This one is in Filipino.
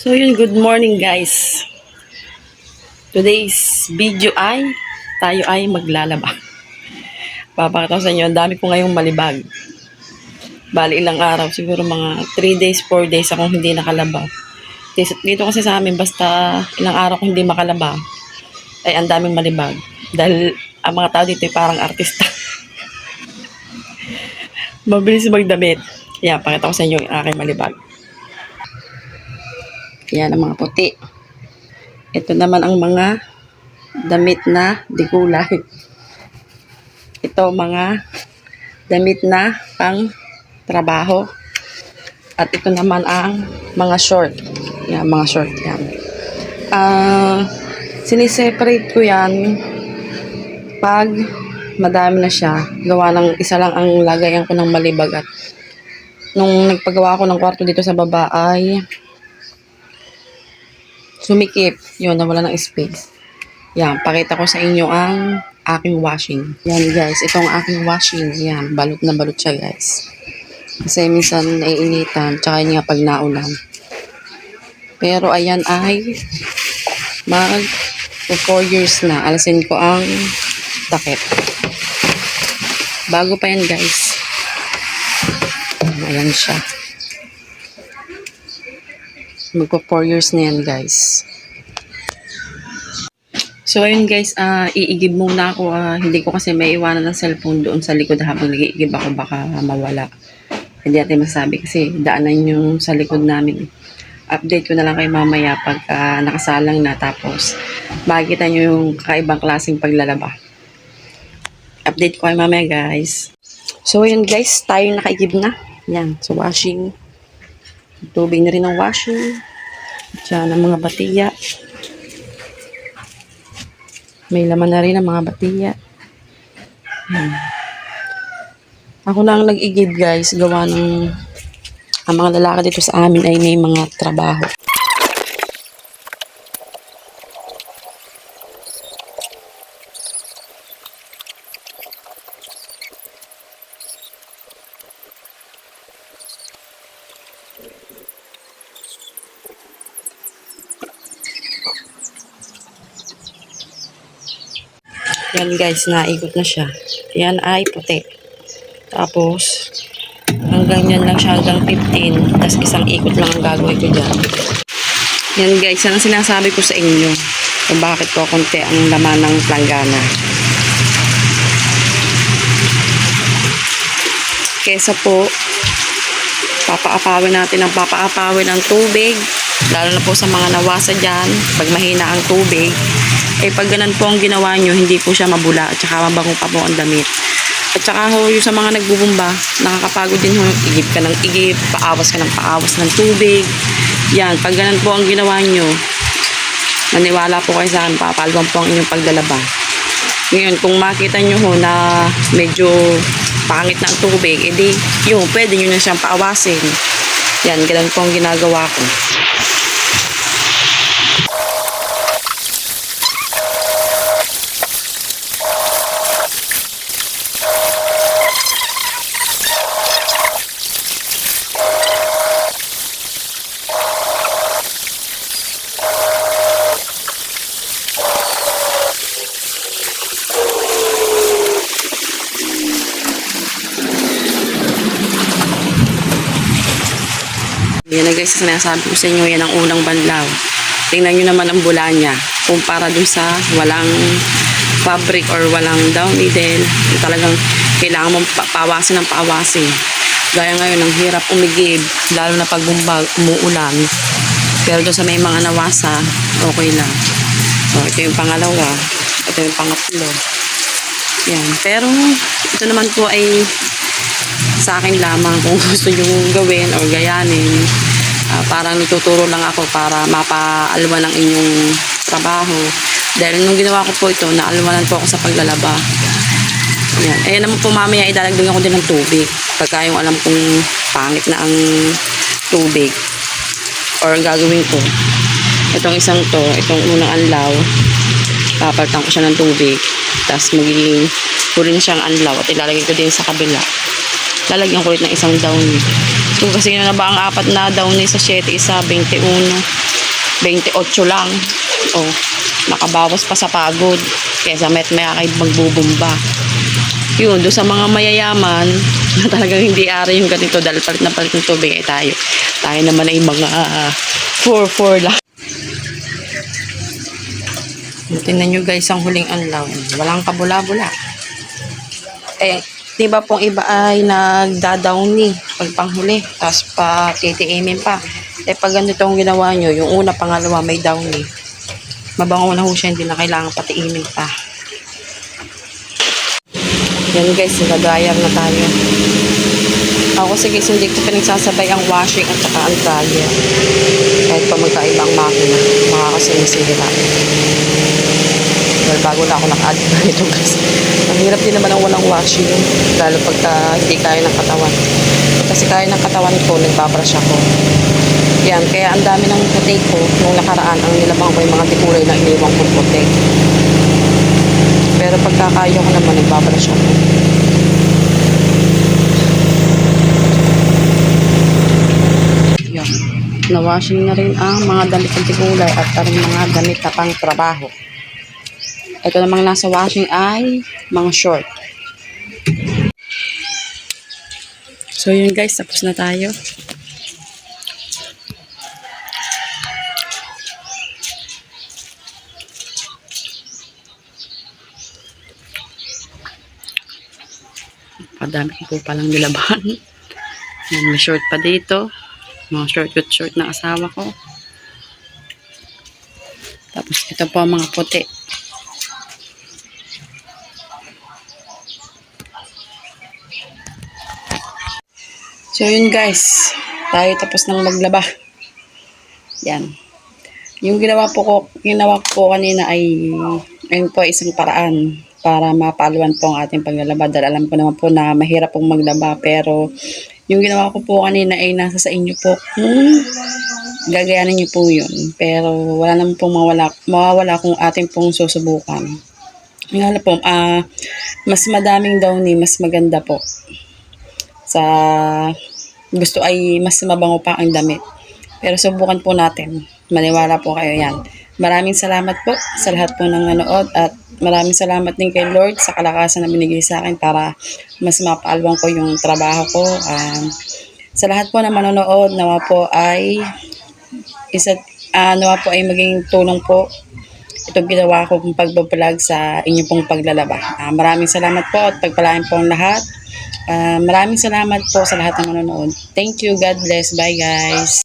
So yun, good morning guys. Today's video ay tayo ay maglalaba. Papakita ko sa inyo, ang dami ko ngayong malibag. Bali ilang araw, siguro mga 3 days, 4 days akong hindi nakalaba. Dito kasi sa amin, basta ilang araw kong hindi makalaba, ay ang daming malibag. Dahil ang mga tao dito ay parang artista. Mabilis magdamit. Yan, pakita ko sa inyo yung aking malibag. Yan ang mga puti. Ito naman ang mga damit na di kulay. Ito mga damit na pang trabaho. At ito naman ang mga short. Yan, mga short yan. Siniseparate ko yan pag madami na siya. Gawa ng isa lang ang lagayan ko ng malibag. At nung nagpagawa ko ng kwarto dito sa baba ay sumikip. Yun, nawala ng space. Yan, pakita ko sa inyo ang aking washing. Yan guys, itong aking washing. Yan, balot na balot siya guys. Kasi minsan naiinitan, tsaka yun nga pag naulan. Pero ayan ay mag 4 years na. Alasin ko ang takip. Bago pa yan guys. Ayan siya. Magpo 4 years na yan guys. So ayun guys, iigib muna ako. Hindi ko kasi may iwanan ng cellphone doon sa likod habang nag-iigib ako, baka mawala. Hindi natin masabi kasi daanan yung sa likod namin. Update ko na lang kayo mamaya pag nakasalang na, tapos makikita nyo yung kakaibang klaseng paglalaba. Update ko kayo mamaya guys. So ayun guys, tayo nakaigib na. Yan, so washing. Tubig na rin ang washing. Diyan ang mga batiya. May laman na rin ang mga batiya. Ako lang nag-igib guys. Gawa ng ang mga lalaki dito sa amin ay may mga trabaho. Yan guys, naikot na siya. Yan ay puti. Tapos, hanggang yan lang siya, hanggang 15. Tapos isang ikot lang ang gagawin ko dyan. Yan guys, yan ang sinasabi ko sa inyo. Kung bakit ko konti ang laman ng planggana. Kesa po, papaapawin natin ang papaapawin ng tubig. Lalo na po sa mga nawasa dyan, pag mahina ang tubig. Eh pag ganun po ang ginawa nyo, hindi po siya mabula at saka mabango pa po ang damit. At saka ho, yung sa mga nagbubumba, nakakapagod din ho, igib ka ng igib, paawas ka ng paawas ng tubig. Yan, pag ganun po ang ginawa nyo, maniwala po kayo sa akin, papalwan po ang inyong paglalaba. Ngayon, kung makita nyo ho na medyo pangit na ang tubig, edi yun, pwede nyo na siyang paawasin. Yan, ganun po ang ginagawa ko. Yan na guys, sinasabi ko sa inyo, yan ang unang banlaw. Tingnan nyo naman ang bula niya. Kumpara dun sa walang fabric or walang down needle. Talagang kailangan mong pawasin ng pawasin. Gaya ngayon, ang hirap umigib, lalo na pag umuulan. Pero dun sa may mga nawasa, okay lang. So, ito yung pangalawa. Ito yung pangatlo. Yan. Pero, ito naman po ay sa akin lamang kung gusto nyo gawin o gayanin. Parang nagtuturo lang ako para mapaalwan ng inyong trabaho. Dahil nung ginawa ko po ito, naalwanan po ako sa paglalaba. Ayan. Ayan naman po mamaya, idalagdagan ko din ng tubig. Pagka yung alam kong pangit na ang tubig. Or gagawin ko. Itong isang to, itong unang anlaw, papalitan ko siya ng tubig. Tapos magiging huling siyang anlaw at ilalagay ko din sa kabila. Lalagyan ko ulit ng isang downy. So kasi yun na ba ang 4 na downy sa 7, isa 21. 28 lang. Oh, nakabawas pa sa pagod. Kesa maya kahit magbubumba. Yun, doon sa mga mayayaman, na talagang hindi ari yung ganito dahil palit na palit ng tubig ay tayo. Tayo naman ay mga 4-4 lang. Tingnan nyo guys ang huling anlaw. Walang kabula-bula. Eh, di ba pong iba ay nagdadowny pag panghuli. Tapos pa titiimin pa. Eh pag ganito ang ginawa nyo, yung una, pangalawa may downy. Mabango na ho siya, hindi na kailangan patiimin pa. Yan guys, nag-dryer na tayo. Ako sige, hindi ko pinagsasabay ang washing at saka ang dryer. Kahit pa magkaibang makina, makakasinisira. Well, bago na ako naka-add na ito guys. Ang hirap din naman ang walang washing. Lalo pagka hindi kaya ng katawan. Kasi kaya ng katawan ko, nagbabrush ako. Yan, kaya ang dami ng puti ko. Nung nakaraan, ang nilabang ko yung mga tikulay na iniwang kong puti. Pero pagkakaya ko naman, nagbabrush ako. Yan. Na-washing na rin ang mga damit ng tikulay at ang mga damit na pang trabaho. Ito namang nasa washing ay mga short. So yun guys, tapos na tayo. Padami ko palang nilaban. Yan, may short pa dito. Mga short na asawa ko. Tapos ito po ang mga puti. So yun guys, tayo tapos nang maglaba. Yan. Yung ginawa ko kanina ay ayun po isang paraan para mapaaluan po ang ating paglalaba. Dahil alam ko naman po na mahirap pong maglaba, pero yung ginawa ko po kanina ay nasa sa inyo po. Gagayanin niyo po yun. Pero wala naman pong mawawala kung ating pong susubukan. Nga po, mas madaming downy, mas maganda po. Sa gusto ay mas mabango pa ang damit. Pero subukan po natin. Maniwala po kayo yan. Maraming salamat po sa lahat po ng nanood at maraming salamat din kay Lord sa kalakasan na binigay sa akin para mas mapaalwang ko yung trabaho ko. Sa lahat po na manonood, nawa po ay maging tulong po itong ginawa ko kong pagbablog sa inyong pong paglalaba. Maraming salamat po at pagpalain po ang lahat. Maraming salamat po sa lahat ng manonood. Thank you. God bless. Bye guys.